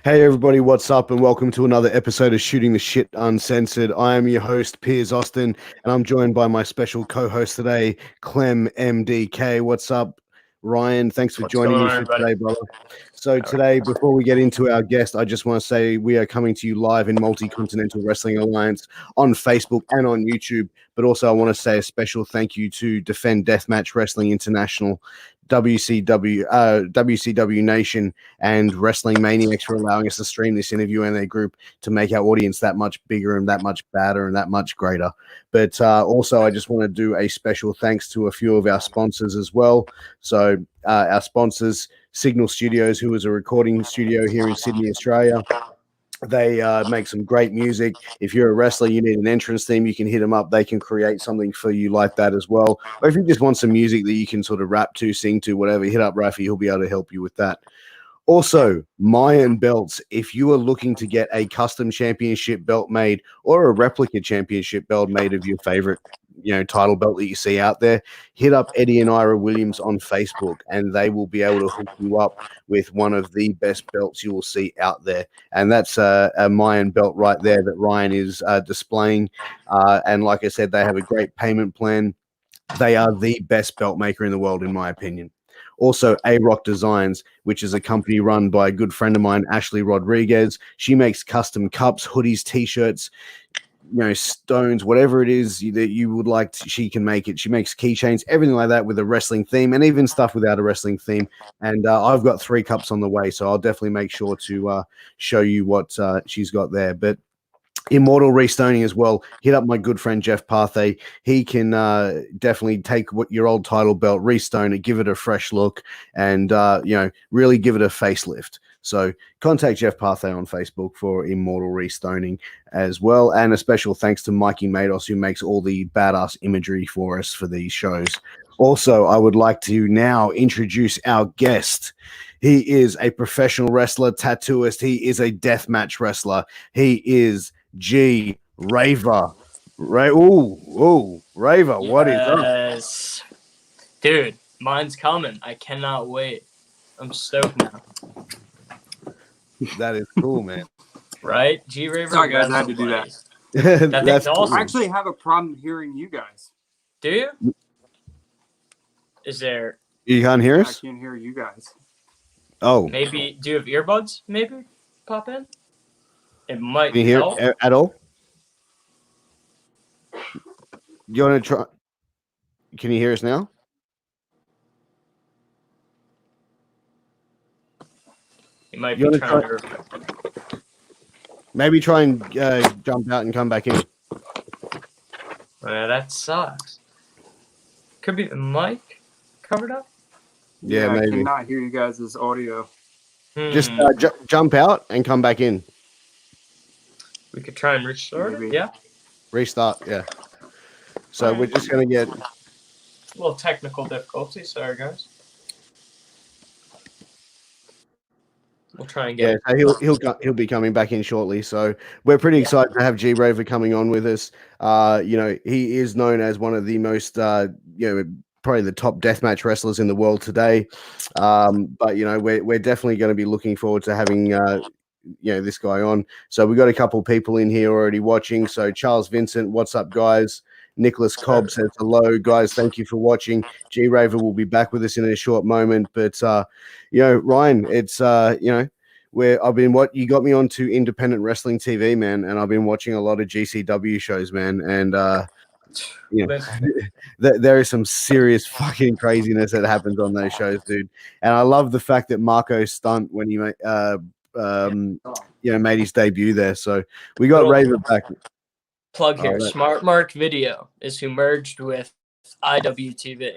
Hey everybody, what's up? And welcome to another episode of Shooting the Shit Uncensored. I am your host, Piers Austin, and I'm joined by my special co-host today, Clem MDK. What's up, Ryan? Thanks for joining me for today, brother. So today, before we get into our guest, I just want to say we are coming to you live in Multi-Continental Wrestling Alliance on Facebook and on YouTube. But also I want to say a special thank you to Defend Deathmatch Wrestling International, WCW Nation, and Wrestling Maniacs for allowing us to stream this interview and their group to make our audience that much bigger and that much badder and that much greater. But also, I just want to do a special thanks to a few of our sponsors as well. So our sponsors, Signal Studios, who is a recording studio here in Sydney, Australia. They make some great music. If you're a wrestler, you need an entrance theme, you can hit them up. They can create something for you like that as well. Or if you just want some music that you can sort of rap to, sing to, whatever, hit up Rafi. He'll be able to help you with that. Also, Mayan Belts. If you are looking to get a custom championship belt made or a replica championship belt made of your favorite, title belt that you see out there, hit up Eddie and Ira Williams on Facebook, and they will be able to hook you up with one of the best belts you will see out there. And that's a Mayan belt right there that Ryan is displaying. And like I said, they have a great payment plan. They are the best belt maker in the world, in my opinion. Also, A-Rock Designs, which is a company run by a good friend of mine, Ashley Rodriguez. She makes custom cups, hoodies, T-shirts, stones, whatever it is that you would like, she can make it. She makes keychains, everything like that with a wrestling theme, and even stuff without a wrestling theme. And I've got 3 cups on the way, so I'll definitely make sure to show you what she's got there. But Immortal Restoning as well. Hit up my good friend Jeff Parthay. He can definitely take what your old title belt, restone it, give it a fresh look, and really give it a facelift. So contact Jeff Parthay on Facebook for Immortal Restoning as well. And a special thanks to Mikey Mados, who makes all the badass imagery for us for these shows. Also, I would like to now introduce our guest. He is a professional wrestler, tattooist. He is a deathmatch wrestler. He is G-Raver. Raver, yes. What is up? Yes. Dude, mine's coming. I cannot wait. I'm stoked now. That is cool, man. Right? G-Raver. Sorry, guys, I had to do that. That's awesome. I actually have a problem hearing you guys. Do you? Is there... You can't hear us? I can't hear you guys. Oh. Maybe... Do you have earbuds, maybe? Pop in? It might Can you hear help. at all? You want to try? Can you hear us now? You might be trying to... Maybe try and jump out and come back in. That sucks. Could be the mic covered up? Yeah, maybe. I cannot hear you guys' audio. Just jump out and come back in. We could try and restart it, yeah? Restart, yeah. So we're just going to get... A little technical difficulty, sorry guys. We'll try and get... Yeah, so he'll be coming back in shortly. So we're pretty excited to have G-Raver coming on with us. He is known as one of the most, probably the top deathmatch wrestlers in the world today. But we're definitely going to be looking forward to having this guy on. So we got a couple people in here already watching. So Charles Vincent, what's up, guys? Nicholas Cobb says hello, guys. Thank you for watching. G-Raver will be back with us in a short moment. But Ryan, it's you got me onto independent wrestling TV, man, and I've been watching a lot of GCW shows, man, and there is some serious fucking craziness that happens on those shows, dude. And I love the fact that Marco Stunt when he made his debut there. So we got Raver back. Plug here. Smart Mark Video is who merged with IWTV.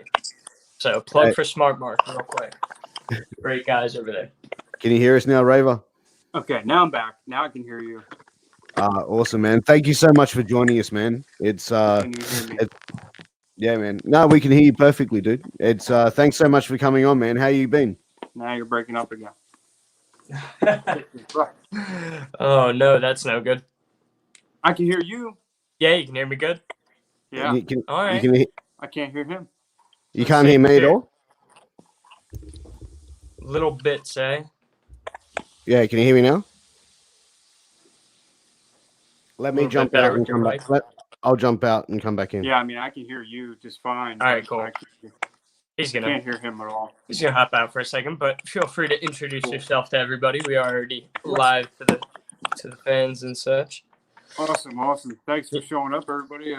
So plug for Smart Mark real quick. Great guys over there. Can you hear us now, Raver? Okay, now I'm back. Now I can hear you. Awesome, man. Thank you so much for joining us, man. Can you hear me? Yeah, man. No, we can hear you perfectly, dude. It's thanks so much for coming on, man. How you been? Now you're breaking up again. Oh no, that's no good. I can hear you. Yeah, you can hear me good. Yeah. All right. I can't hear him. You can't hear me at all? Little bit, say. Yeah, can you hear me now? Let me jump out and come back. I'll jump out and come back in. Yeah, I mean, I can hear you just fine. All right, cool. Can't hear him at all. He's gonna hop out for a second, but feel free to introduce yourself to everybody. We are already live to the fans and such. Awesome. Thanks for showing up, everybody.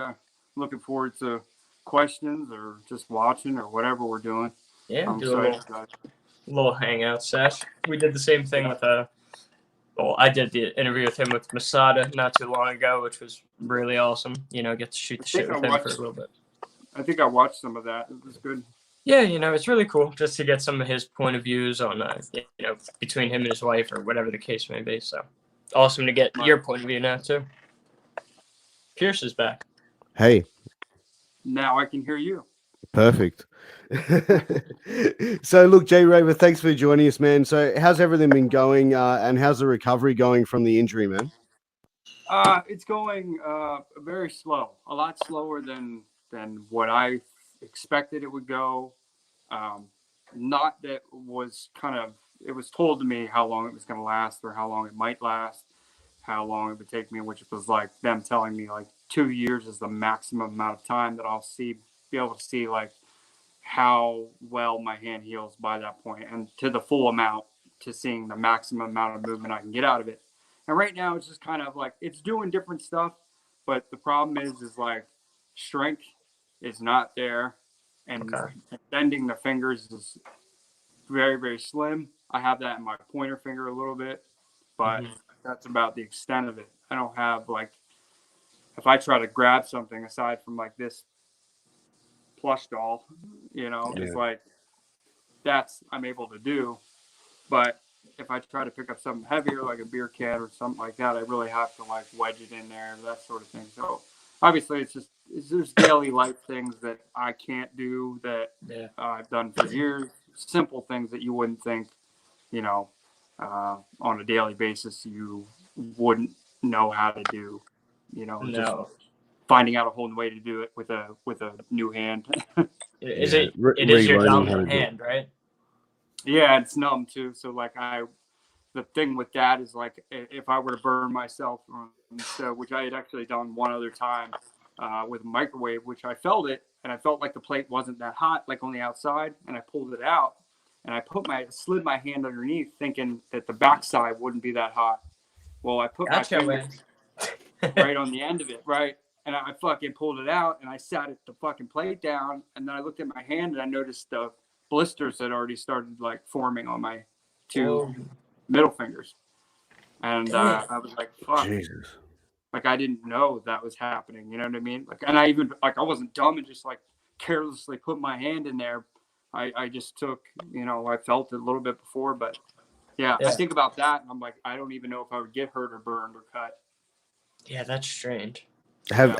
Looking forward to questions or just watching or whatever we're doing. Yeah, do a little hangout sesh. We did the same thing with I did the interview with him with Masada not too long ago, which was really awesome. You know, get to shoot the shit with him for a little bit. I think I watched some of that. It was good. Yeah, you know, it's really cool just to get some of his point of views on, you know, between him and his wife or whatever the case may be. So awesome to get your point of view now too. Piers is back. Hey. Now I can hear you. Perfect. So look, G-Raver, thanks for joining us, man. So how's everything been going and how's the recovery going from the injury, man? It's going very slow, a lot slower than what I expected it would go. Not that was it was told to me how long it was going to last or how long it might last, how long it would take me, which was like them telling me like 2 years is the maximum amount of time that I'll be able to see like how well my hand heals by that point, and to the full amount, to seeing the maximum amount of movement I can get out of it. And right now it's just kind of like it's doing different stuff, but the problem is like strength is not there, and bending the fingers is very, very slim. I have that in my pointer finger a little bit, but that's about the extent of it. I don't have like, if I try to grab something aside from like this plush doll, you know, it's like I'm able to do. But if I try to pick up something heavier like a beer can or something like that, I really have to like wedge it in there, that sort of thing. So obviously there's daily life things that I can't do that I've done for years. Simple things that you wouldn't think, you know, on a daily basis you wouldn't know how to do, you know. Just finding out a whole new way to do it with a new hand. It is your dominant hand, right? Yeah, it's numb too. So like the thing with that is like if I were to burn myself, which I had actually done one other time with a microwave, which I felt it, and I felt like the plate wasn't that hot, like on the outside, and I pulled it out, and I slid my hand underneath, thinking that the backside wouldn't be that hot. Well, I put my finger right on the end of it, right, and I fucking pulled it out, and I sat the fucking plate down, and then I looked at my hand, and I noticed the blisters had already started like forming on my two middle fingers, and I was like, "Fuck!" Jesus. Like I didn't know that was happening. You know what I mean? Like, and I even like I wasn't dumb and just like carelessly put my hand in there. I just took, you know, I felt it a little bit before, but yeah, I think about that, and I'm like, I don't even know if I would get hurt or burned or cut. Yeah, that's strange. Have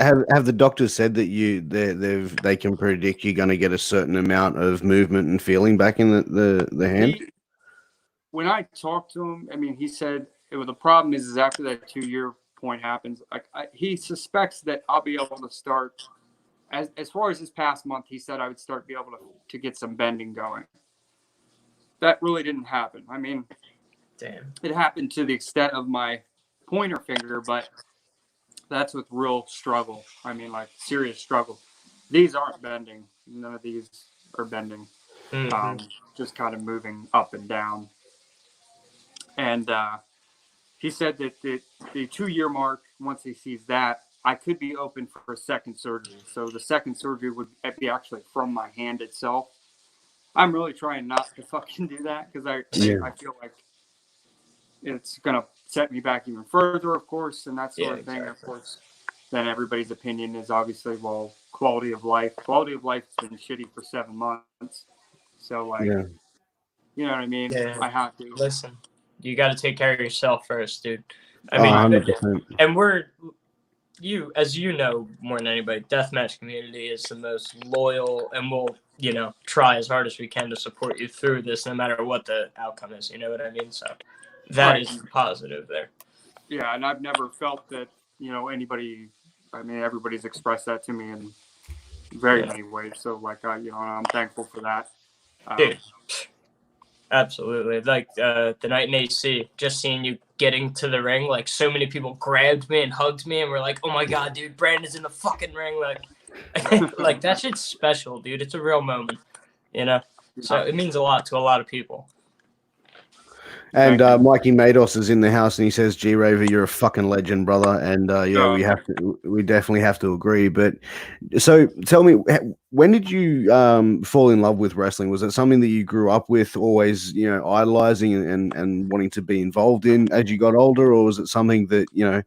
the doctors said that they can predict you're going to get a certain amount of movement and feeling back in the hand? When I talked to him, I mean, he said the problem is after that 2 year point happens, like he suspects that I'll be able to start as far as this past month. He said I would start be able to get some bending going. That really didn't happen. I mean, damn, it happened to the extent of my pointer finger, but that's with real struggle. I mean, like serious struggle. These aren't bending. None of these are bending. Just kind of moving up and down. And he said that the 2 year mark, once he sees that, I could be open for a second surgery. So the second surgery would be actually from my hand itself. I'm really trying not to fucking do that because I feel like it's going to set me back even further, of course, and that sort of thing. Of course, then everybody's opinion is obviously, well, quality of life. Quality of life has been shitty for 7 months. So, like, you know what I mean? Yeah. I have to. Listen, you got to take care of yourself first, dude. I mean, 100%. And as you know more than anybody, deathmatch community is the most loyal, and we'll, you know, try as hard as we can to support you through this, no matter what the outcome is. You know what I mean? So that is positive there. Yeah, and I've never felt that, you know, anybody. I mean, everybody's expressed that to me in very many ways. So, like, you know, I'm thankful for that. Dude, Absolutely. Like the night in AC, just seeing you getting to the ring, like so many people grabbed me and hugged me and were like, "Oh my god, dude, Brandon's in the fucking ring!" Like, like that shit's special, dude. It's a real moment, you know. So it means a lot to a lot of people. And Mikey Mados is in the house, and he says, "G-Raver, you're a fucking legend, brother." And yeah, we definitely have to agree. But so, tell me, when did you fall in love with wrestling? Was it something that you grew up with, always, you know, idolizing and wanting to be involved in as you got older, or was it something that, you know,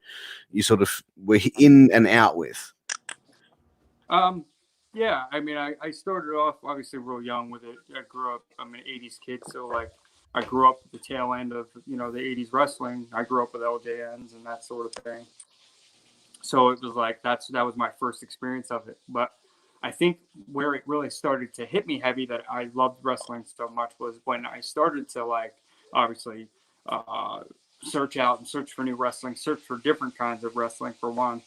you sort of were in and out with? Yeah, I mean, I started off obviously real young with it. I grew up, I'm an 80s kid, so like I grew up at the tail end of, you know, the 80s wrestling. I grew up with LJNs and that sort of thing. So it was like that was my first experience of it. But I think where it really started to hit me heavy that I loved wrestling so much was when I started to, like, obviously search for new wrestling, search for different kinds of wrestling for one,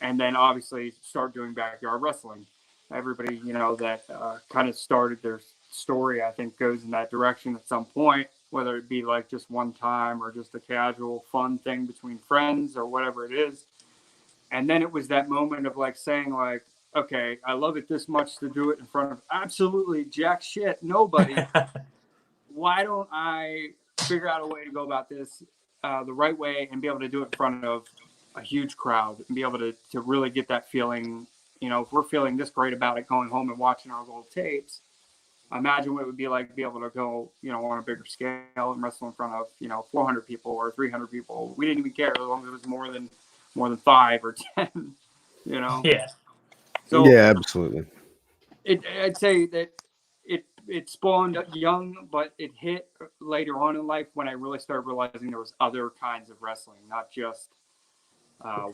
and then obviously start doing backyard wrestling. Everybody, you know, that kind of started their story, I think, goes in that direction at some point, whether it be like just one time or just a casual fun thing between friends or whatever it is. And then it was that moment of like saying like, okay, I love it this much to do it in front of absolutely jack shit nobody. Why don't I figure out a way to go about this the right way and be able to do it in front of a huge crowd and be able to really get that feeling. You know, if we're feeling this great about it, going home and watching our old tapes, imagine what it would be like to be able to go, you know, on a bigger scale and wrestle in front of, you know, 400 people or 300 people. We didn't even care as long as it was more than 5 or 10, you know? Yeah. So yeah, absolutely. I'd say that it spawned young, but it hit later on in life when I really started realizing there was other kinds of wrestling, not just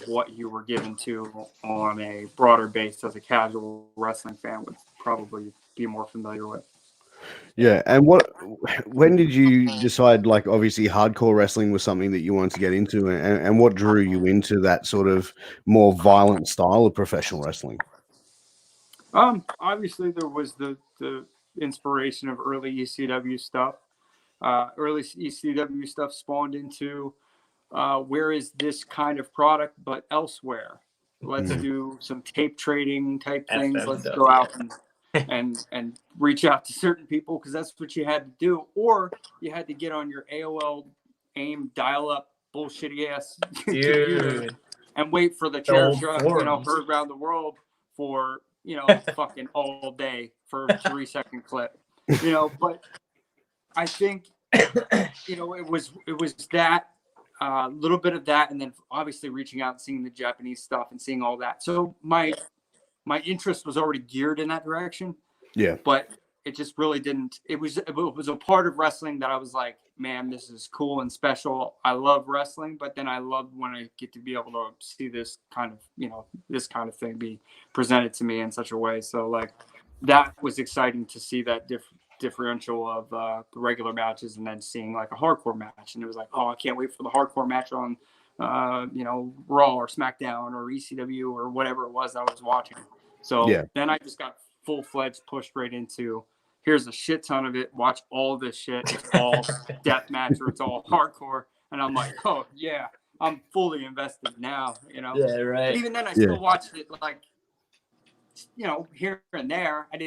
what you were given to on a broader base as a casual wrestling fan would probably be more familiar with. Yeah, and when did you decide, like, obviously hardcore wrestling was something that you wanted to get into, and what drew you into that sort of more violent style of professional wrestling? Obviously there was the inspiration of early ECW stuff. Early ECW stuff spawned into where is this kind of product but elsewhere? Let's do some tape trading type things. Let's go out and reach out to certain people because that's what you had to do, or you had to get on your AOL AIM dial-up bullshitty ass computer and wait for the chair shot, you know, heard around the world for, you know, fucking all day for a 3-second clip, you know. But I think, you know, it was that little bit of that, and then obviously reaching out and seeing the Japanese stuff and seeing all that. So my interest was already geared in that direction. Yeah. But it just really didn't. It was a part of wrestling that I was like, man, this is cool and special. I love wrestling, but then I love when I get to be able to see this kind of, you know, this kind of thing be presented to me in such a way. So like that was exciting to see that differential of the regular matches and then seeing like a hardcore match. And it was like, oh, I can't wait for the hardcore match on, you know, Raw or SmackDown or ECW or whatever it was I was watching. So then I just got full-fledged pushed right into, here's a shit ton of it, watch all this shit, it's all death match or it's all hardcore, and I'm like, oh yeah, I'm fully invested now, you know. Yeah, right. But even then I still watched it like, you know, here and there. I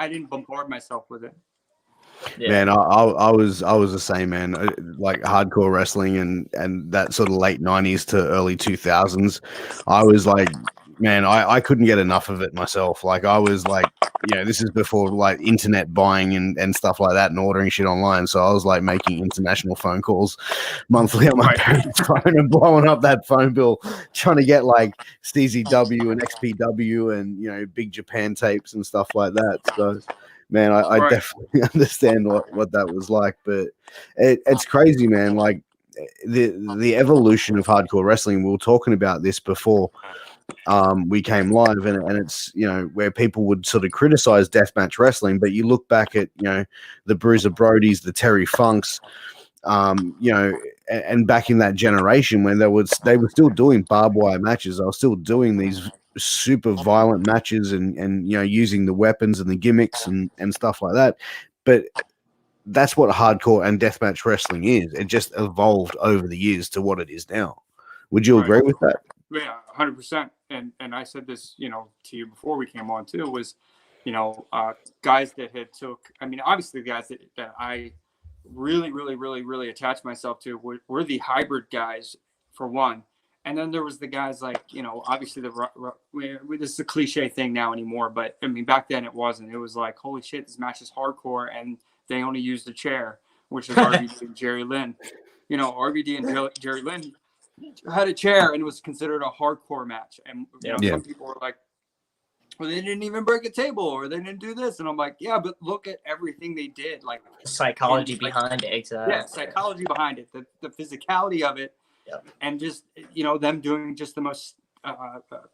didn't bombard myself with it. Man, I was the same, man. Like hardcore wrestling and that sort of late 90s to early 2000s, I was like, man, I couldn't get enough of it myself. Like I was like, you know, this is before like internet buying and stuff like that and ordering shit online. So I was like making international phone calls monthly on my parents' phone and blowing up that phone bill, trying to get like CZW and XPW and, you know, Big Japan tapes and stuff like that. So man, I definitely understand what that was like, but it's crazy, man. Like the evolution of hardcore wrestling. We were talking about this before we came live, and it's, you know, where people would sort of criticize deathmatch wrestling, but you look back at, you know, the Bruiser Brodies, the Terry Funks, you know, and back in that generation when they were still doing barbed wire matches. They were still doing these super violent matches and you know, using the weapons and the gimmicks and stuff like that. But that's what hardcore and deathmatch wrestling is. It just evolved over the years to what it is now. Would you agree with that? Yeah, 100%. And I said this, to you before we came on too, was, guys that had took. I mean, obviously, the guys that I really, really, really, really attached myself to were the hybrid guys for one, and then there was the guys like, obviously this is a cliche thing now anymore, but I mean back then it wasn't. It was like, holy shit, this match is hardcore, and they only used a chair, which is RVD and Jerry Lynn. RVD and Jerry Lynn had a chair, and it was considered a hardcore match. And some people were like, well, they didn't even break a table, or they didn't do this. And I'm like, yeah, but look at everything they did. Like psychology behind it, exactly. Yeah, psychology behind it, the physicality of it, and just them doing just the most,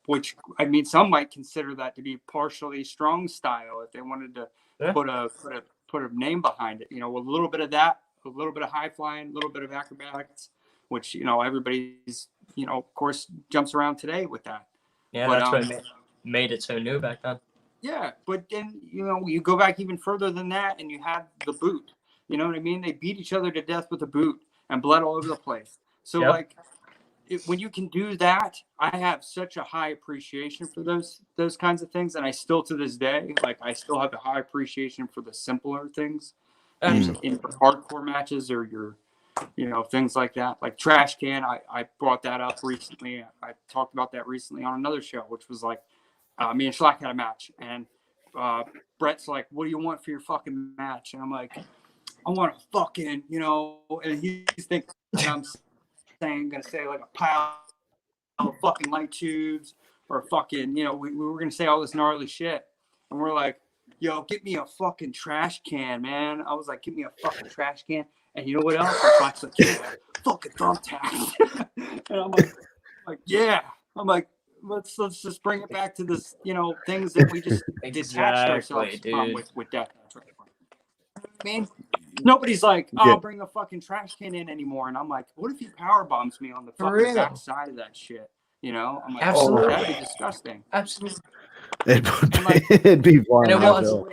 which I mean, some might consider that to be partially strong style if they wanted to put a name behind it. A little bit of that, a little bit of high flying, a little bit of acrobatics, which everybody's of course jumps around today with that. Yeah, but, that's what made it so new back then. Yeah, but then you go back even further than that, and you have the boot. You know what I mean? They beat each other to death with a boot and bled all over the place. So when you can do that, I have such a high appreciation for those kinds of things, and I still to this day, I still have a high appreciation for the simpler things in hardcore matches or your things like that, like trash can. I brought that up recently. I talked about that recently on another show, which was like me and Schlack had a match, and Brett's like, "What do you want for your fucking match?" And I'm like, "I want a fucking, and he's thinking I'm gonna say like a pile of fucking light tubes or fucking, we were gonna say all this gnarly shit, and we're like, yo, get me a fucking trash can, man. I was like, give me a fucking trash can. And you know what else? It's like, yeah, fucking thumbtack. And I'm like, yeah. I'm like, let's just bring it back to this, things that we just detached ourselves from with death. I mean, nobody's like, I'll bring a fucking trash can in anymore. And I'm like, what if he power bombs me on the fucking back side of that shit? I'm like, absolutely. That'd be disgusting. Absolutely. It'd be violent. And it was.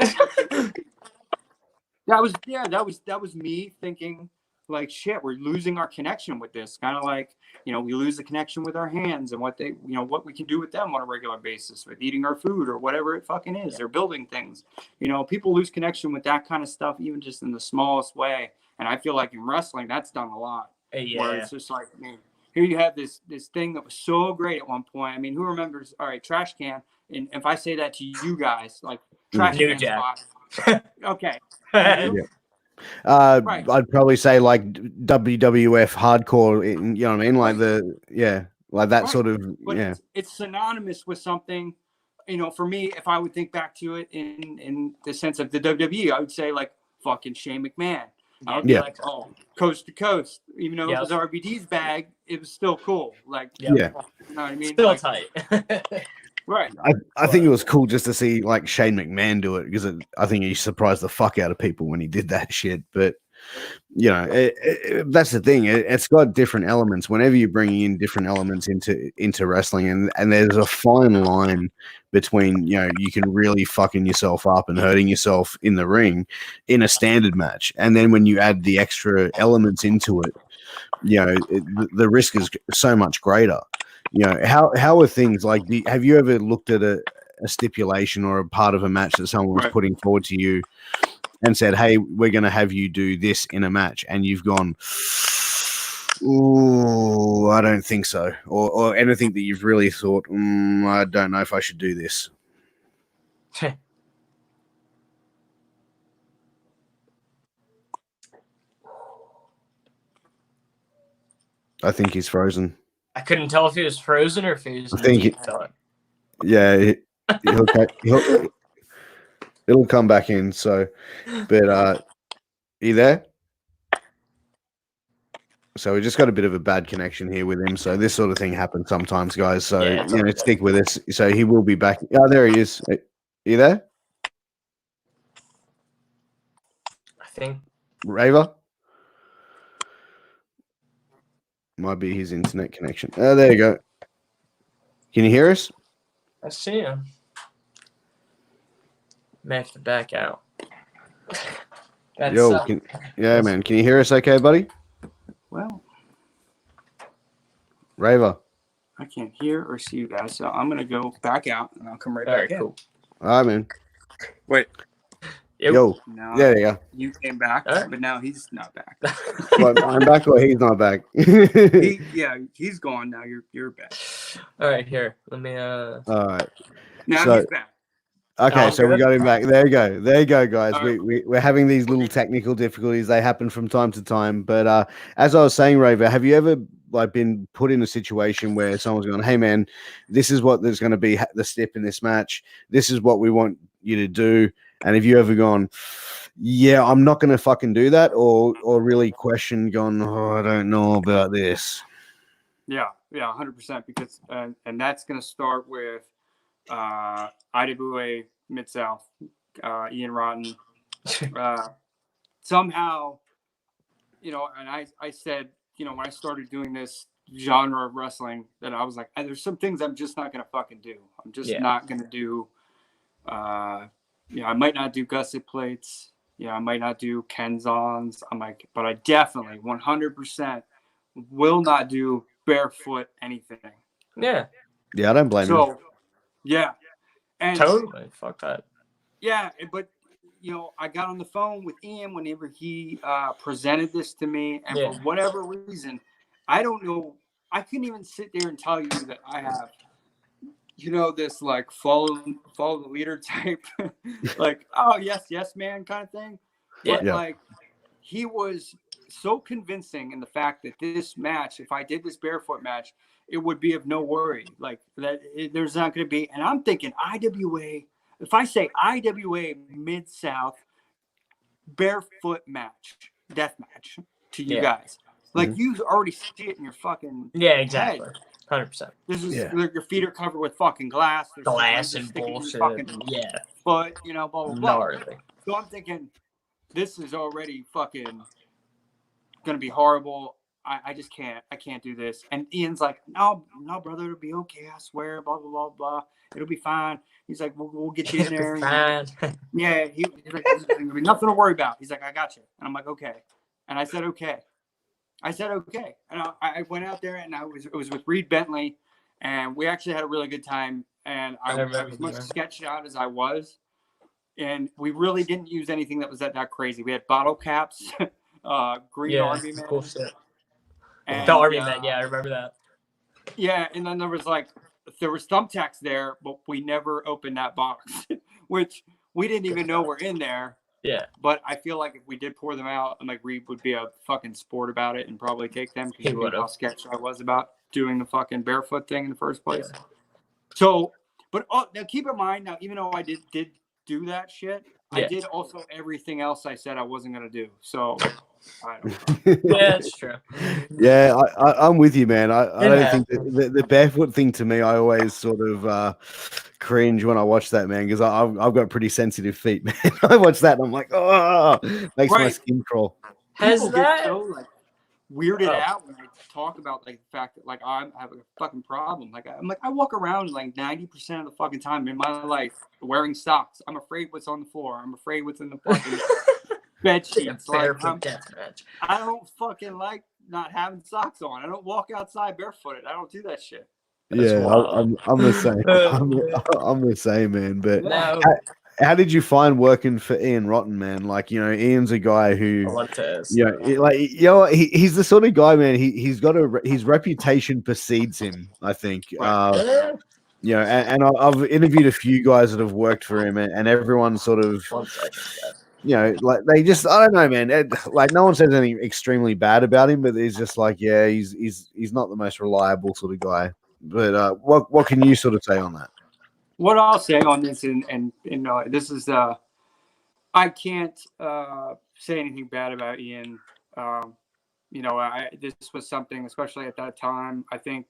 That was me thinking like, shit, we're losing our connection with this. Kind of like, we lose the connection with our hands and what they, what we can do with them on a regular basis with eating our food or whatever it fucking is. They're building things. People lose connection with that kind of stuff, even just in the smallest way. And I feel like in wrestling, that's done a lot. Where it's just like, man, here you have this thing that was so great at one point. I mean, who remembers? All right, trash can. And if I say that to you guys, like trash can spot. Okay. Right. I'd probably say like WWF hardcore, you know what I mean? Like like that sort of, but it's synonymous with something, for me, if I would think back to it in the sense of the WWE, I would say like fucking Shane McMahon. I would be like, oh, coast to coast, even though it was RVD's bag, it was still cool. Like, you know what I mean? Still like, tight. Right. I think it was cool just to see like Shane McMahon do it because I think he surprised the fuck out of people when he did that shit. But that's the thing. It's got different elements. Whenever you're bringing in different elements into wrestling, and there's a fine line between you can really fucking yourself up and hurting yourself in the ring in a standard match, and then when you add the extra elements into it, the risk is so much greater. How are things like? Have you ever looked at a stipulation or a part of a match that someone was putting forward to you and said, "Hey, we're going to have you do this in a match," and you've gone, "Ooh, I don't think so," or anything that you've really thought, "I don't know if I should do this." I think he's frozen. I couldn't tell if he was frozen or if he was. I think it'll come back in. So, but are you there? So we just got a bit of a bad connection here with him. So this sort of thing happens sometimes, guys. So stick with us. So he will be back. Oh, there he is. Are you there? I think Raver? Might be his internet connection. Oh, there you go. Can you hear us? I see him. May have to back out. That's Yo, yeah, man. Can you hear us okay, buddy? Well, Raver. I can't hear or see you guys, so I'm gonna go back out and I'll come right all back right, in. cool. All right, man. Wait, Yo. now There you go. you came back, All right. but now he's not back. What, I'm back or he's not back? He's gone now. You're back. All right, here. Let me. All right. Now So- he's back. Okay, All so we good? got him back. There you go. There you go, guys. All right. We're having these little technical difficulties. They happen from time to time. But as I was saying, Raver, have you ever been put in a situation where someone's going, "Hey, man, this is what there's going to be the step in this match. This is what we want you to do." And have you ever gone, "Yeah, I'm not going to fucking do that," or really question, going, "Oh, I don't know about this." Yeah, 100%. Because and that's gonna start with IWA Mid South, Ian Rotten. Somehow, and I said, when I started doing this genre of wrestling, that I was like, there's some things I'm just not gonna fucking do. I'm just not gonna do. I might not do gusset plates. I might not do Kenzons. I'm like, but I definitely 100% will not do barefoot anything. Yeah, I don't blame you. So, yeah. And totally. Fuck that. yeah, but I got on the phone with Ian whenever he presented this to me, and for whatever reason, I don't know. I couldn't even sit there and tell you that I have, this like follow the leader type, like, oh yes man kind of thing. But like, he was so convincing in the fact that this match, if I did this barefoot match, it would be of no worry. Like that, there's not going to be. And I'm thinking IWA. If I say IWA Mid South barefoot match, death match to you guys, like you already see it in your fucking exactly, 100%. This is your feet are covered with fucking glass. There's Glass and bullshit. Fucking foot, blah blah blah. Gnarly. So I'm thinking this is already fucking gonna be horrible. I just can't. I can't do this. And Ian's like, no, brother, it'll be okay. I swear. Blah blah blah blah. It'll be fine. He's like, we'll get you in there. Fine. Yeah. He's like, there's gonna be nothing to worry about. He's like, I got you. And I'm like, okay. And I said, okay. And I went out there, and it was with Reed Bentley, and we actually had a really good time. And I was as much sketched out as I was, and we really didn't use anything that was that crazy. We had bottle caps, green army man. Cool shit. And, the army man, I remember that. Yeah, and then there was thumbtacks there, but we never opened that box, which we didn't even know were in there. Yeah. But I feel like if we did pour them out, I'm like, Reed would be a fucking sport about it and probably take them because he knew how sketched I was about doing the fucking barefoot thing in the first place. Yeah. So, but now keep in mind, even though I did do that shit, I did also everything else I said I wasn't going to do. So, I don't know. Yeah, it's true. Yeah, I'm with you, man. I don't think the barefoot thing, to me, I always sort of cringe when I watch that, man, because I've got pretty sensitive feet, man. I watch that and I'm like, oh, makes my skin crawl. People get so weirded out when I talk about the fact that I have a fucking problem. I walk around 90% of the fucking time in my life wearing socks. I'm afraid what's on the floor. I'm afraid what's in the fucking bed sheets. I don't fucking like not having socks on. I don't walk outside barefooted. I don't do that shit. Yeah, I'm the same. I'm the same, man. But how did you find working for Ian Rotten, man? Ian's a guy who, he's the sort of guy, man. He's got his reputation precedes him, I think. And I've interviewed a few guys that have worked for him, and everyone sort of, they just, I don't know, man. No one says anything extremely bad about him, but it's just he's not the most reliable sort of guy. But what can you sort of say on that? What I'll say on this, and this is, I can't say anything bad about Ian. This was something, especially at that time, I think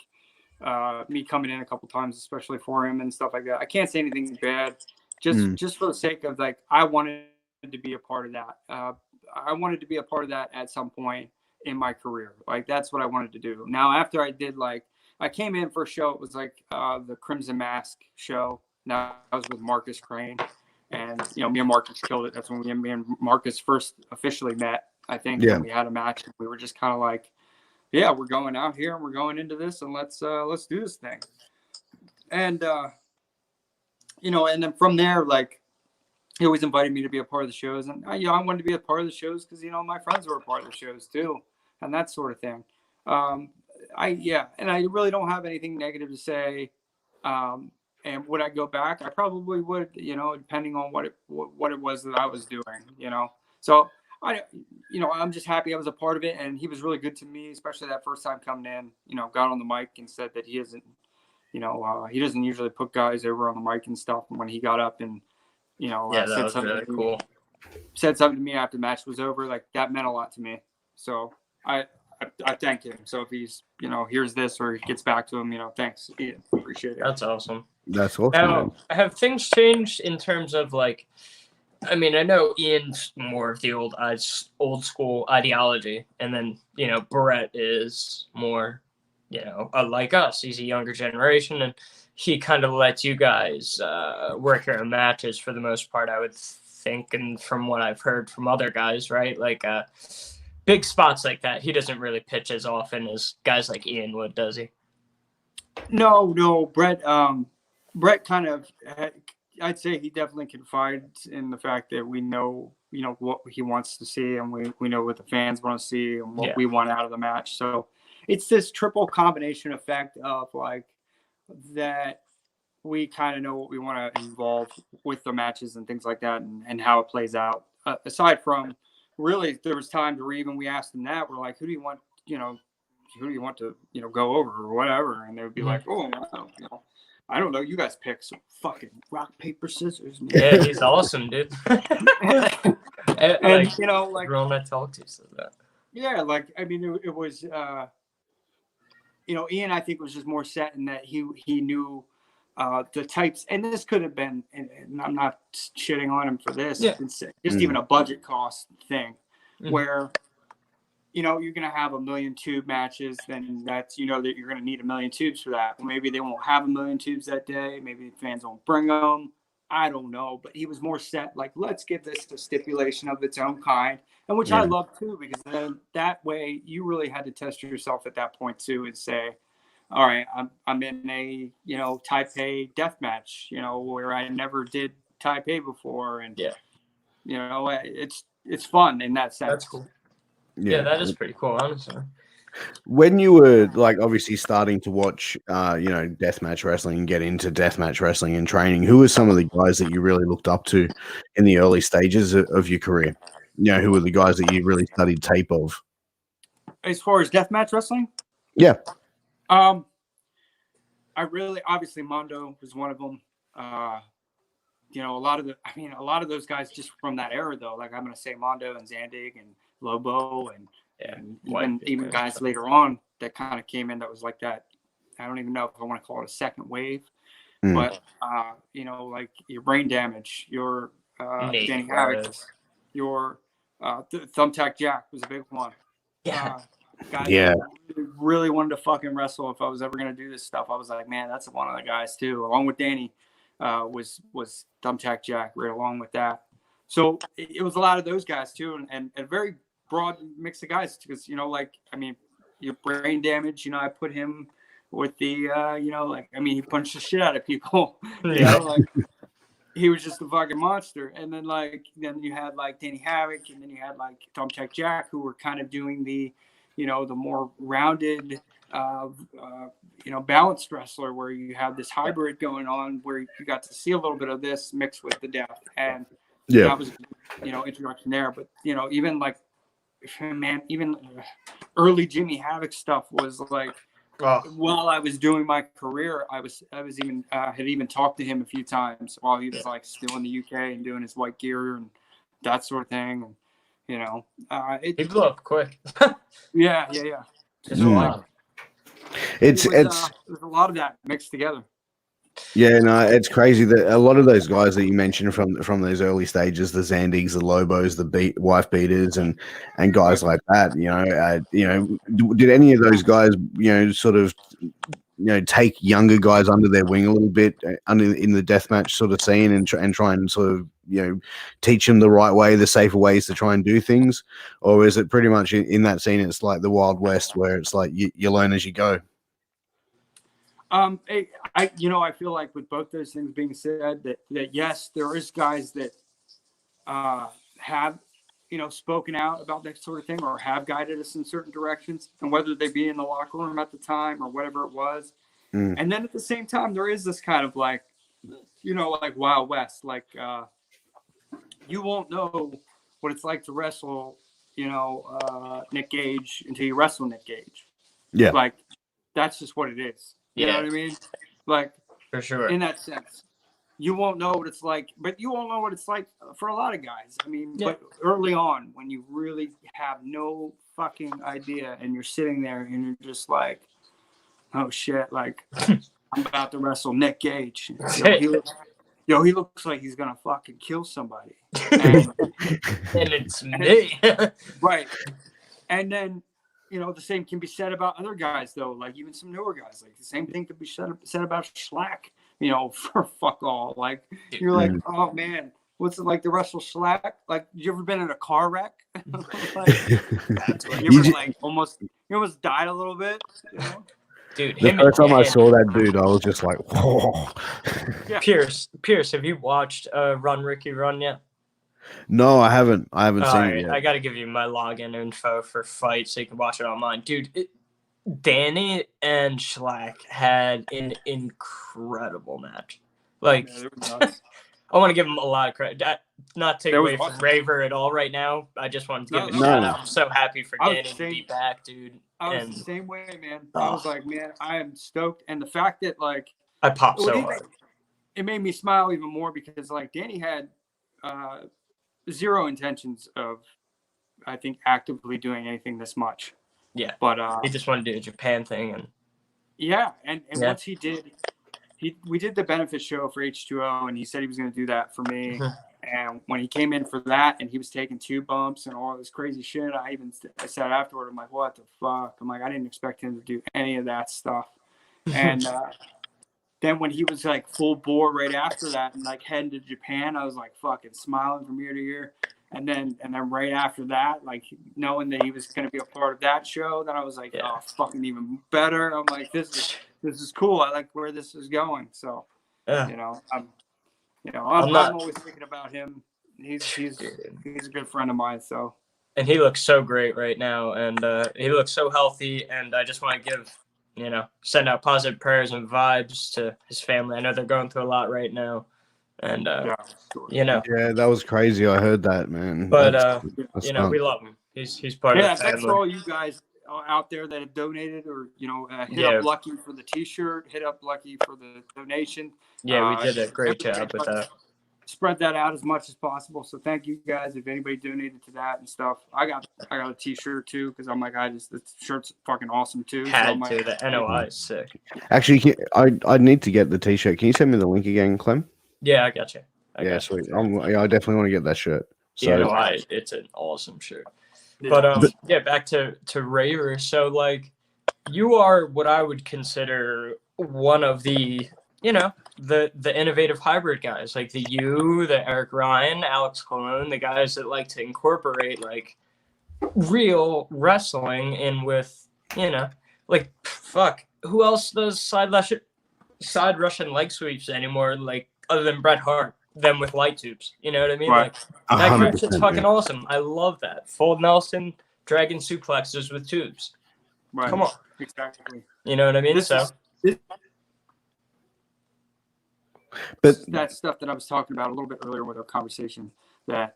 me coming in a couple times, especially for him and stuff like that, I can't say anything bad. Just for the sake of I wanted to be a part of that. I wanted to be a part of that at some point in my career. That's what I wanted to do. Now, after I did I came in for a show. It was the Crimson Mask show. Now I was with Marcus Crane, And me and Marcus killed it. That's when me and Marcus first officially met, I think. Yeah. And we had a match. We were just kind of like, yeah, we're going out here and we're going into this, and let's do this thing. And and then from there, like, he always invited me to be a part of the shows, and I wanted to be a part of the shows because my friends were a part of the shows too, and that sort of thing. And I really don't have anything negative to say. And would I go back? I probably would, depending on what it was that I was doing, So I'm just happy I was a part of it, and he was really good to me, especially that first time coming in. Got on the mic and said that he doesn't usually put guys over on the mic and stuff. And when he got up and that was really cool. Said something to me after the match was over, like, that meant a lot to me. So I thank him. So if he's hears this or he gets back to him, thanks, Ian. Appreciate it. That's awesome. That's awesome. Now, have things changed in terms of, like, I mean, I know Ian's more of the old school ideology, and then Brett is more like us. He's a younger generation, and he kind of lets you guys work your own matches for the most part, I would think, and from what I've heard from other guys, right? Like big spots like that, he doesn't really pitch as often as guys like Ian would, does he? No, Brett kind of, I'd say he definitely confides in the fact that we know, what he wants to see, and we know what the fans want to see and what we want out of the match. So it's this triple combination effect of, like, that we kind of know what we want to involve with the matches and things like that, and how it plays out. Aside from, really, there was times where even we asked them that, we're like, who do you want to, go over or whatever? And they would be like, oh, I don't know. You guys pick some fucking rock, paper, scissors. Man. Yeah, he's awesome, dude. and like, like, everyone I talk to says that. Yeah, like, I mean, it was, Ian, I think, was just more set in that he knew the types, and this could have been, and I'm not shitting on him for this, just even a budget cost thing, where you're going to have 1 million tube matches, then that's, that you're going to need 1 million tubes for that. Well, maybe they won't have 1 million tubes that day. Maybe the fans won't bring them. I don't know. But he was more set, like, let's give this a stipulation of its own kind, and which I love too, because then that way you really had to test yourself at that point too, and say, all right, I'm in a, Taipei death match, where I never did Taipei before. And, it's fun in that sense. That's cool. Yeah, that is pretty cool, honestly. When you were, like, obviously starting to watch, deathmatch wrestling and get into deathmatch wrestling and training, who were some of the guys that you really looked up to in the early stages of your career? Who were the guys that you really studied tape of? As far as deathmatch wrestling? Yeah. Obviously Mondo was one of them. A lot of those guys just from that era, though, like, I'm going to say Mondo and Zandig and Lobo and even guys later on that kind of came in that was like that. I don't even know if I want to call it a second wave, but like your Brain Damage, your Danny Havoc, your Thumbtack Jack was a big one. Guys really wanted to fucking wrestle. If I was ever going to do this stuff, I was like, man, that's one of the guys too, along with Danny. Was Thumbtack Jack right along with that. So it was a lot of those guys too, and a very broad mix of guys, because your Brain Damage, I put him with the he punched the shit out of people. He was just a fucking monster. And then you had like Danny Havoc, and then you had like Thumbtack Jack, who were kind of doing the the more rounded balanced wrestler, where you have this hybrid going on, where you got to see a little bit of this mixed with the death, and that was introduction there. But even like, man, even early Jimmy Havoc stuff was like, while I was doing my career, I was even had even talked to him a few times while he was like still in the UK and doing his white gear and that sort of thing. And he blew up quick. yeah. There's a lot. There's a lot of that mixed together. Yeah, no, it's crazy that a lot of those guys that you mentioned from those early stages, the Zandigs, the Lobos, the wife beaters, and guys like that, did any of those guys, sort of take younger guys under their wing a little bit in the deathmatch sort of scene and try and sort of teach them the right way, the safer ways to try and do things, or is it pretty much in that scene it's like the Wild West where it's like you learn as you go? I feel like with both those things being said, that yes, there is guys that have spoken out about that sort of thing or have guided us in certain directions, and whether they be in the locker room at the time or whatever it was. And then at the same time, there is this kind of like Wild West, like you won't know what it's like to wrestle Nick Gage until you wrestle Nick Gage. Yeah, like that's just what it is. You know what I mean? Like, for sure. In that sense, you won't know what it's like, but you won't know what it's like for a lot of guys. I mean, but early on, when you really have no fucking idea and you're sitting there and you're just like, oh shit, like I'm about to wrestle Nick Gage. He looks like he's gonna fucking kill somebody. And it's me. Right. And then the same can be said about other guys, though, like even some newer guys. Like the same thing could be said about Schlack, for fuck all. Like, you're like, oh man, what's it like to wrestle Schlack? Like, you ever been in a car wreck? You ever almost died a little bit? Dude, the first time I saw that dude, I was just like, whoa. Yeah. Piers, have you watched Run Ricky Run yet? No, I haven't. Seen it yet. I got to give you my login info for Fight so you can watch it online. Dude, Danny and Schlack had an incredible match. Like, I want to give him a lot of credit. Not take away from Raver at all right now. I just wanted to give it a shout out. I'm so happy for Danny to be back, dude. I was the same way, man. I was like, man, I am stoked. And the fact that, like, I popped so hard. It made me smile even more because, like, Danny had zero intentions of, I think, actively doing anything this much. Yeah. But he just wanted to do a Japan thing. And once he did, we did the benefit show for H2O, and he said he was going to do that for me. And when he came in for that, and he was taking 2 bumps and all this crazy shit, I said afterward, I'm like, what the fuck? I'm like, I didn't expect him to do any of that stuff. And then when he was like full bore right after that and like heading to Japan, I was like fucking smiling from ear to ear. And then right after that, like knowing that he was going to be a part of that show, then I was like, oh, fucking even better. I'm like, this is cool. I like where this is going. So, I'm always thinking about him. He's a good friend of mine. So, and he looks so great right now, and he looks so healthy. And I just want to give, send out positive prayers and vibes to his family. I know they're going through a lot right now, and yeah, that was crazy. I heard that, man. But we love him. He's part of the family. Thanks for all you guys out there that have donated or hit up Lucky for the t-shirt, hit up Lucky for the donation. Yeah, we did a great job with that. Spread that out as much as possible. So thank you guys if anybody donated to that and stuff. I got a t-shirt too because I'm like, the shirt's fucking awesome too. The NOI is sick. Actually, I need to get the t-shirt. Can you send me the link again, Clem? Yeah, I got you. Sweet. I definitely want to get that shirt. So it's an awesome shirt. But back to Raver. So like, you are what I would consider one of the the innovative hybrid guys, like the Eric Ryan, Alex Colon, the guys that like to incorporate like real wrestling in with like fuck, who else does side Russian leg sweeps anymore, like other than Bret Hart, them with light tubes, you know what I mean? Right. Like that grip shit's fucking awesome. I love that. Full Nelson, dragon suplexes with tubes. Right. Come on. Exactly. You know what I mean? But that stuff that I was talking about a little bit earlier with our conversation that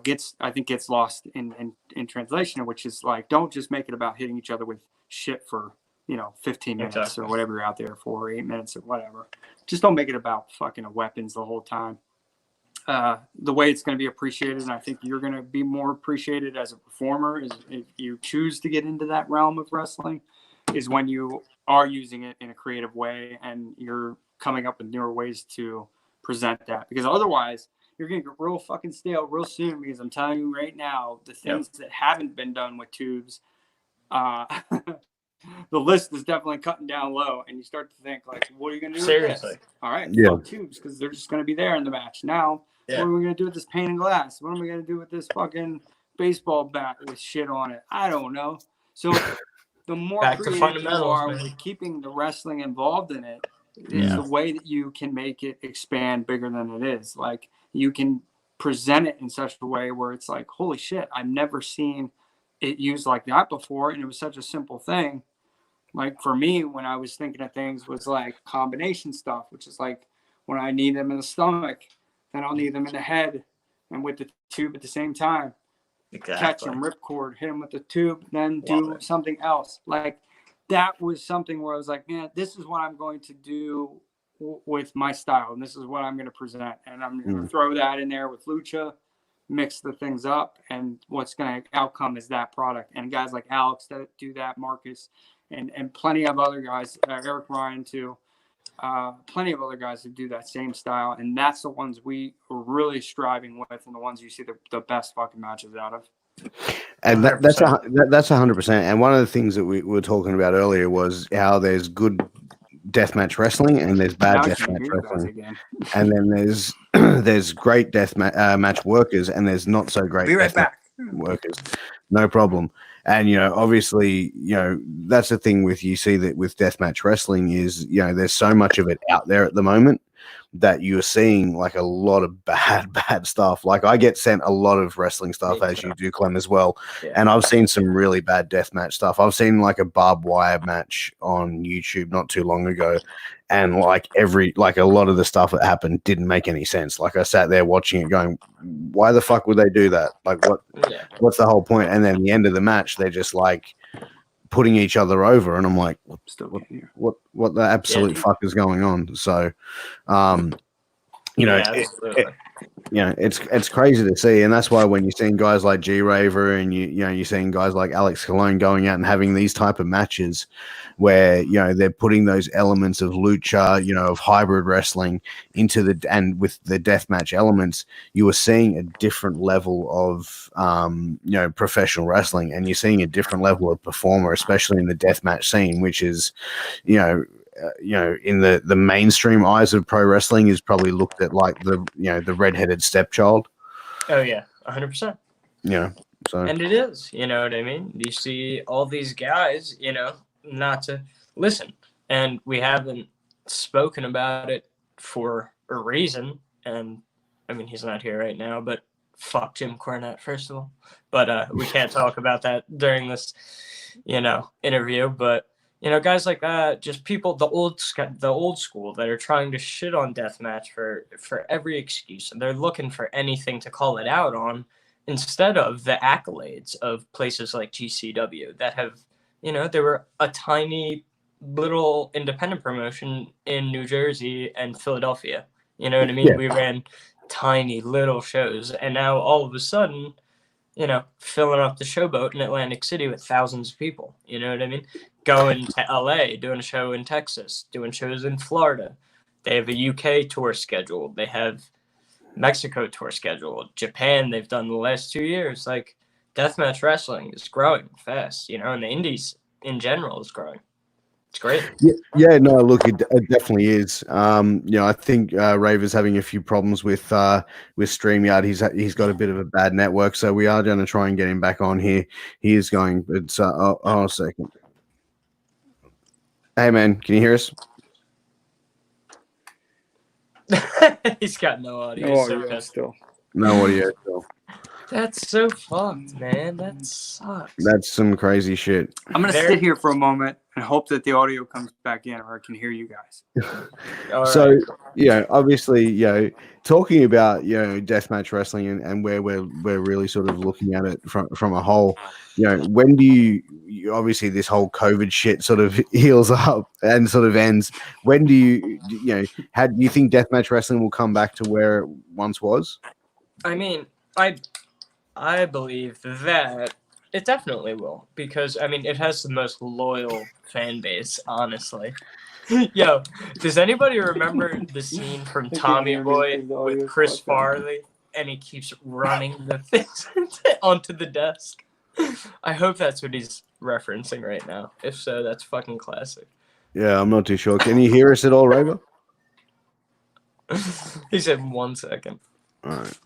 gets lost in translation, which is like, don't just make it about hitting each other with shit for 15 minutes or whatever you're out there for, 8 minutes or whatever. Just don't make it about fucking weapons the whole time. The way it's going to be appreciated, and I think you're going to be more appreciated as a performer, is if you choose to get into that realm of wrestling, is when you are using it in a creative way and you're coming up with newer ways to present that. Because otherwise, you're going to get real fucking stale real soon, because I'm telling you right now, the things that haven't been done with tubes, the list is definitely cutting down low, and you start to think like, what are you gonna do? Seriously. With this? All right, Yeah. fuck tubes, because they're just gonna be there in the match. Now, Yeah. what are we gonna do with this pane and glass? What am I gonna do with this fucking baseball bat with shit on it? I don't know. So the more Back to creative you fundamentals, are man. with keeping the wrestling involved in it, is Yeah. the way that you can make it expand bigger than it is. Like you can present it in such a way where it's like, holy shit, I've never seen it used like that before, and it was such a simple thing. Like for me, when I was thinking of things, was like combination stuff, which is like when I need them in the stomach, then I'll need them in the head and with the tube at the same time. Catch Exactly. them, ripcord, hit them with the tube, then Love do it. something else. Like that was something where I was like, man, this is what I'm going to do with my style, and this is what I'm going to present, and I'm going to throw that in there with lucha, mix the things up, and what's going to outcome is that product. And guys like Alex that do that, Marcus, and plenty of other guys, Eric Ryan too, plenty of other guys that do that same style, and that's the ones we are really striving with, and the ones you see the best fucking matches out of. And that's 100%. that's 100%. And one of the things that we were talking about earlier was how there's good deathmatch wrestling and there's bad Now I can deathmatch hear you guys wrestling, again. and then there's there's great match workers, and there's not so great. Be right deathmatch back. Workers, no problem. And obviously, that's the thing with you see that with deathmatch wrestling is there's so much of it out there at the moment that you're seeing like a lot of bad stuff. Like I get sent a lot of wrestling stuff, as you do, Clem, as well. Yeah. And I've seen some really bad deathmatch stuff. I've seen like a barbed wire match on YouTube not too long ago, and like a lot of the stuff that happened didn't make any sense. Like I sat there watching it going, why the fuck would they do that? Like what's the whole point? And then the end of the match, they're just like putting each other over, and I'm like, what the absolute fuck is going on? So it's crazy to see, and that's why when you're seeing guys like G-Raver and you're seeing guys like Alex Colon going out and having these type of matches where they're putting those elements of lucha, of hybrid wrestling into and with the deathmatch elements, you are seeing a different level of professional wrestling, and you're seeing a different level of performer, especially in the deathmatch scene, which is in the mainstream eyes of pro wrestling is probably looked at like the redheaded stepchild. Oh yeah, 100%. So and it is, you know what I mean? You see all these guys, not to listen, and we haven't spoken about it for a reason. And I mean, he's not here right now, but fuck Jim Cornette, first of all. But we can't talk about that during this, interview. But guys like that, just people, the old school that are trying to shit on deathmatch for every excuse, and they're looking for anything to call it out on, instead of the accolades of places like GCW that have, they were a tiny little independent promotion in New Jersey and Philadelphia. You know what I mean? Yeah. We ran tiny little shows, and now all of a sudden, filling up the showboat in Atlantic City with thousands of people. You know what I mean? Going to LA, doing a show in Texas, doing shows in Florida. They have a UK tour scheduled. They have Mexico tour scheduled. Japan, they've done the last 2 years. Like, deathmatch wrestling is growing fast, and the indies in general is growing. It's great. Yeah, no, look, it definitely is. I think Raver's having a few problems with StreamYard. He's got a bit of a bad network, so we are going to try and get him back on here. He is going, but hold on a second. Hey, man, can you hear us? He's got no audio. Still. No audio still. That's so fucked, man. That sucks. That's some crazy shit. I'm going to sit here for a moment and hope that the audio comes back in, or I can hear you guys. So, obviously, talking about, deathmatch wrestling and where we're really sort of looking at it from a whole, when do you obviously this whole COVID shit sort of heals up and sort of ends. When do you how do you think deathmatch wrestling will come back to where it once was? I mean, I believe that it definitely will, because I mean it has the most loyal fan base, honestly. Yo, does anybody remember the scene from Tommy Boy with Chris Farley, and he keeps running the things onto the desk? I hope that's what he's referencing right now? If so, that's fucking classic. Yeah, I'm not too sure. Can you hear us at all, Raver? He said 1 second. All right.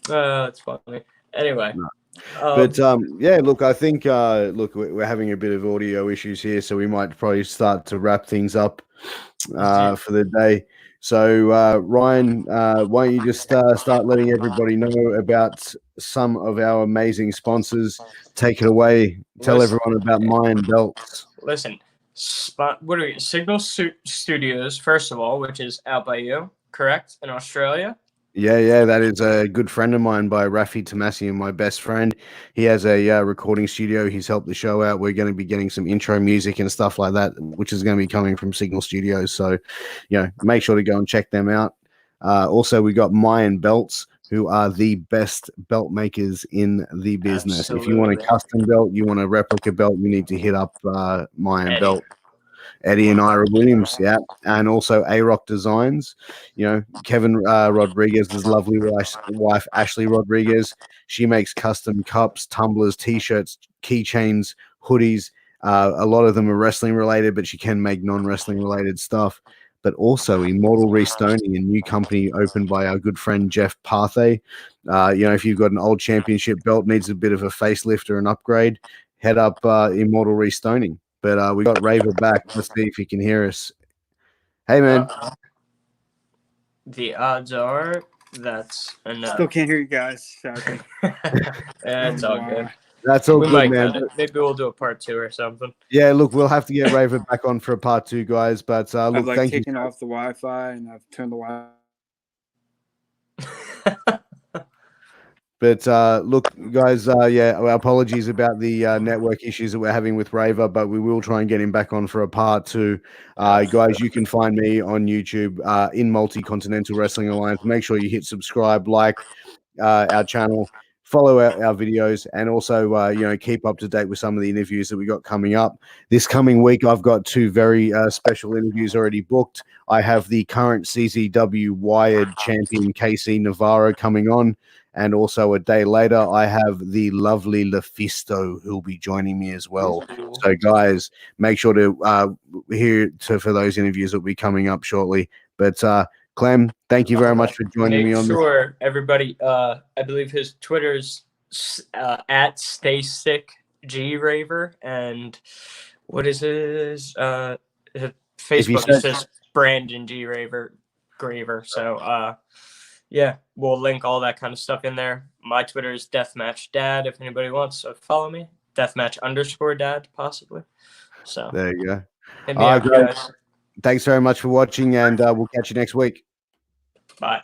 That's funny. Anyway. No. But yeah, look, I think look, we're having a bit of audio issues here, so we might probably start to wrap things up for the day. So Ryan, why don't you just start letting everybody know about some of our amazing sponsors? Take it away. Tell everyone about Mayan Belts. Listen, what are we? Signal Studios, first of all, which is out by you, correct, in Australia. Yeah, that is a good friend of mine by Rafi Tomasi, my best friend. He has a recording studio. He's helped the show out. We're going to be getting some intro music and stuff like that, which is going to be coming from Signal Studios. So, make sure to go and check them out. Also, we got Mayan Belts, who are the best belt makers in the business. Absolutely. If you want a custom belt, you want a replica belt, you need to hit up Mayan Belt. Eddie and Ira Williams, yeah, and also A-Rock Designs. Kevin Rodriguez's lovely wife, Ashley Rodriguez. She makes custom cups, tumblers, T-shirts, keychains, hoodies. A lot of them are wrestling related, but she can make non-wrestling related stuff. But also Immortal Restoning, a new company opened by our good friend Jeff Parthay. If you've got an old championship belt, needs a bit of a facelift or an upgrade, head up Immortal Restoning. But we got Raver back. Let's see if he can hear us. Hey, man. The odds are that's enough. Still can't hear you guys. Sorry. That's all good. That's all good, man. Maybe we'll do a part 2 or something. Yeah, look, we'll have to get Raver back on for a part 2, guys. But look, I've thank you. taken off the Wi-Fi and I've turned the Wi-Fi. But look, guys, our apologies about the network issues that we're having with Raver, but we will try and get him back on for a part 2. Guys, you can find me on YouTube in Multi-Continental Wrestling Alliance. Make sure you hit subscribe, like our channel, follow our videos, and also, keep up to date with some of the interviews that we got coming up. This coming week, I've got 2 very special interviews already booked. I have the current CZW Wired champion, KC Navarro, coming on. And also a day later, I have the lovely Lefisto who'll be joining me as well. So, guys, make sure to for those interviews that will be coming up shortly. But, Clem, thank you very much for joining me on this. Sure, everybody. I believe his Twitter's at Staysick G-Raver. And what is his Facebook? It says Brandon G-Raver. So, yeah, we'll link all that kind of stuff in there. My Twitter is DeathmatchDad if anybody wants. So follow me. Deathmatch_dad, possibly. So there you go. All right, guys. Thanks very much for watching, and we'll catch you next week. Bye.